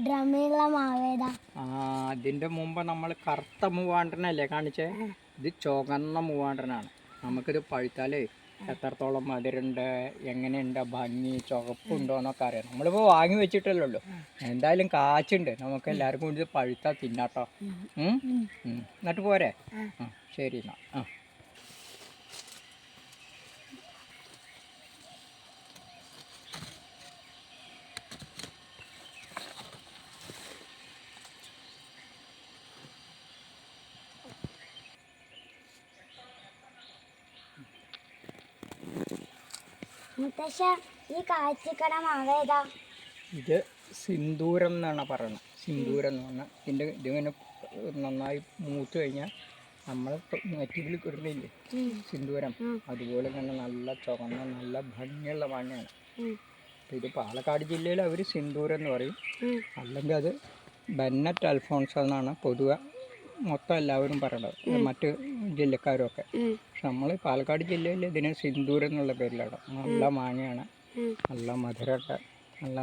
ഡ്രമ്മിലുള്ള മാവേതാ? അതിൻ്റെ മുമ്പ് നമ്മൾ കറുത്ത മൂവാണ്ടനല്ലേ കാണിച്ചേ? ഇത് ചുവന്ന മൂവാണ്ടനാണ്. നമുക്കിത് പഴുത്താലേ എത്രത്തോളം മധുരമുണ്ട്, എങ്ങനെയുണ്ട്, ഭംഗി, ചുവപ്പുണ്ടോ എന്നൊക്കെ അറിയാം. നമ്മളിപ്പോൾ വാങ്ങി വെച്ചിട്ടല്ലോ. എന്തായാലും കാച്ചുണ്ട്. നമുക്ക് എല്ലാവർക്കും ഇത് പഴുത്താൽ തിന്നാട്ടോ. എന്നിട്ട് പോരെ? ശരി എന്നാ. മുത്തശ്ശ, ഈ കാച്ചിക്കട മാവേതാ? ഇത് സിന്ദൂരം എന്നാണ് പറയുന്നത്. സിന്ദൂരം എന്ന് പറഞ്ഞാൽ ഇതിങ്ങനെ നന്നായി മൂത്ത് കഴിഞ്ഞാൽ നമ്മൾ നെറ്റിയിൽ കിടുന്നില്ലേ സിന്ദൂരം, അതുപോലെ തന്നെ നല്ല ചുവന്ന നല്ല ഭംഗിയുള്ള മാങ്ങയാണ്. ഇത് പാലക്കാട് ജില്ലയിൽ അവർ സിന്ദൂരം എന്ന് പറയും, അല്ലെങ്കിൽ അത് ബെന്നറ്റ് അൽഫോൺസ് എന്നാണ് പൊതുവെ മൊത്തം എല്ലാവരും പറയണത്, മറ്റ് ജില്ലക്കാരൊക്കെ. പക്ഷെ നമ്മൾ പാലക്കാട് ജില്ലയിൽ ഇതിന് സിന്ദൂരം എന്നുള്ള പേരിലാണ്. നല്ല മാങ്ങയാണ്, നല്ല മധുരമൊക്കെ, നല്ല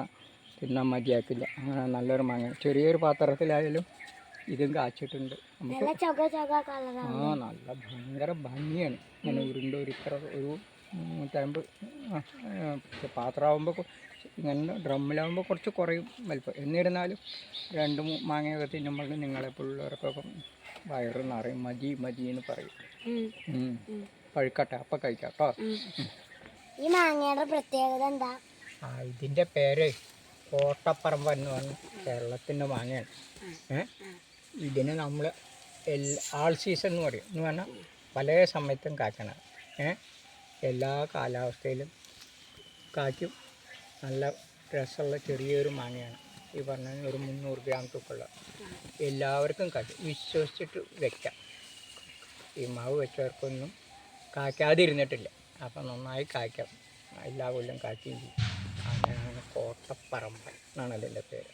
തിന്നാൻ മതിയാക്കില്ല, അങ്ങനെ നല്ലൊരു മാങ്ങ. ചെറിയൊരു പാത്രത്തിലായാലും ഇതും കാച്ചിട്ടുണ്ട്. നമുക്ക് നല്ല ഭയങ്കര ഭംഗിയാണ്. ഇങ്ങനെ ഉരുണ്ട് ഒരു 150 പാത്രമാകുമ്പോൾ ഇങ്ങനെ ഡ്രമ്മിലാകുമ്പോൾ കുറച്ച് കുറയും വലിപ്പം. എന്നിരുന്നാലും 2 മാങ്ങയൊക്കെ തിന്നുമ്പോൾ നിങ്ങളെപ്പോഴുള്ളവർക്കൊക്കെ വയറ് നിറയും, മതി മതി എന്ന് പറയും. പഴുക്കട്ടെ, അപ്പം കഴിക്കാം കേട്ടോ. ഈ മാങ്ങയുടെ പ്രത്യേകത എന്താ? ഇതിൻ്റെ പേര് കോട്ടപ്പറമ്പ് എന്ന് പറഞ്ഞ കേരളത്തിൻ്റെ മാങ്ങയാണ്. ഇതിന് നമ്മൾ ആൾ സീസൺ എന്ന് പറയും. എന്ന് പറഞ്ഞാൽ പല സമയത്തും കായ്ക്കണം. എല്ലാ കാലാവസ്ഥയിലും കായ്ക്കും. നല്ല രസമുള്ള ചെറിയൊരു മാങ്ങയാണ്. ഈ പറഞ്ഞ ഒരു 300 ഗ്രാം തൂക്കമുള്ള. എല്ലാവർക്കും കായ്ക്കും, വിശ്വസിച്ചിട്ട് വെക്കാം. ഈ മാവ് വെച്ചവർക്കൊന്നും കായ്ക്കാതിരുന്നിട്ടില്ല. അപ്പം നന്നായി കായ്ക്കാം, എല്ലാ കൊല്ലം കായ്ക്കുകയും ചെയ്യും. അങ്ങനെയാണ് കോട്ടപ്പറമ്പ് എന്നാണ് അതിൻ്റെ പേര്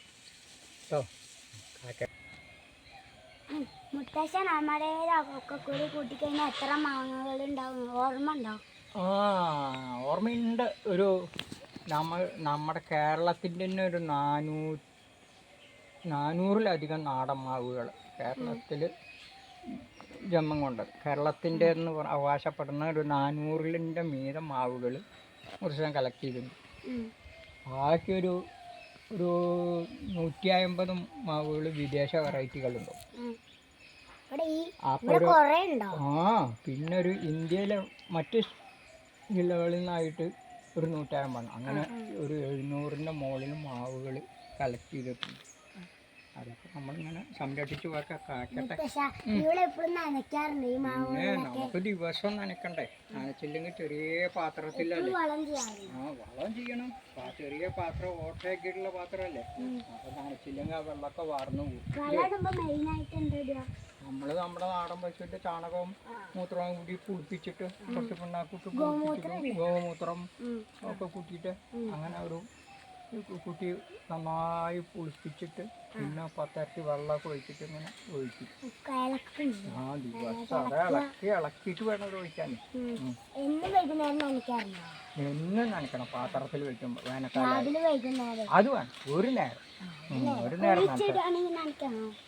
കേട്ടോ. കായ്ക്ക മുത്തശ്ശ, നമ്മുടെ ഒക്കക്കൂടി കൂട്ടിക്കഴിഞ്ഞാൽ എത്ര മാങ്ങകൾ ഉണ്ടാവും? ഓർമ്മ ഉണ്ടോ? ഓർമ്മയുണ്ട്. ഒരു നമ്മുടെ കേരളത്തിൻ്റെ തന്നെ ഒരു 400-ലധികം നാടൻ മാവുകൾ കേരളത്തിൽ ജന്മം കൊണ്ടത്. കേരളത്തിൻ്റെ എന്ന് അവകാശപ്പെടുന്ന ഒരു 400-ൻ്റെ മീതം മാവുകൾ ഒരു ദിവസം കളക്ട് ചെയ്തിട്ടുണ്ട്. ബാക്കി ഒരു 150 മാവുകൾ വിദേശ വെറൈറ്റികളുണ്ടോ. പിന്നെ ഒരു ഇന്ത്യയിലെ മറ്റ് ജില്ലകളിൽ നിന്നായിട്ട് ഒരു 150, അങ്ങനെ ഒരു 700-ൻ്റെ മുകളിൽ മാവുകൾ കളക്ട് ചെയ്തിട്ടുണ്ട്. അതൊക്കെ നമ്മളിങ്ങനെ സംരക്ഷിച്ച് പോയൊക്കെ കാക്കട്ടെ. നമുക്ക് ദിവസം നനയ്ക്കണ്ടേ? നനച്ചില്ലെങ്കിൽ ചെറിയ പാത്രത്തിലല്ലേ. വളം ചെയ്യണം. ചെറിയ പാത്രം, ഓട്ടയൊക്കെയുള്ള പാത്രമല്ലേ, അപ്പൊ നനച്ചില്ലെങ്കിൽ ആ വെള്ളമൊക്കെ വാർന്നു പോകും. നമ്മൾ നമ്മുടെ നാടൻ പശുവിൻ്റെ ചാണകവും മൂത്രവും കൂടി പുളിപ്പിച്ചിട്ട് കുറച്ച് പിണ്ണാക്കിട്ട് ഗോമൂത്രം ഒക്കെ കൂട്ടിയിട്ട് അങ്ങനെ ഒരു കുട്ടി നന്നായി പുളിപ്പിച്ചിട്ട് പിന്നെ 10 വെള്ളമൊക്കെ ഒഴിച്ചിട്ട് ഇങ്ങനെ ഒഴിക്കും. ദിവസം അത് ഇളക്കിയിട്ട് വേണം അത് ഒഴിക്കാൻ. എന്നും നനയ്ക്കണം പാത്രത്തിൽ വെക്കുമ്പോൾ. വേനൽക്കാലം അത് വേണം. ഒരു നേരം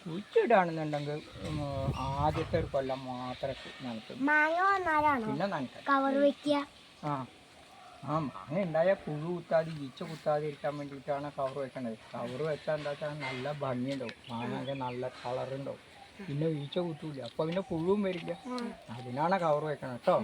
കുഴിച്ചിടാണെന്നുണ്ടെങ്കിൽ ആദ്യത്തെ ഒരു കൊല്ലം മാത്രമേ നനയ്ക്കും. പിന്നെ നനയ്ക്കാം. മാങ്ങ ഉണ്ടായാൽ പുഴു കുത്താതെ ഈച്ച കുത്താതെ ഇരിക്കാൻ വേണ്ടിയിട്ടാണ് കവർ വെക്കണത്. കവർ വെച്ചാൽ എന്താ വെച്ചാൽ നല്ല ഭംഗിയുണ്ടാവും, മാങ്ങ നല്ല കളറുണ്ടാവും, പിന്നെ ഈച്ച കുത്തൂല, അപ്പോൾ പിന്നെ പുഴുവും വരില്ല. അതിനാണ് കവർ വെക്കണം കേട്ടോ.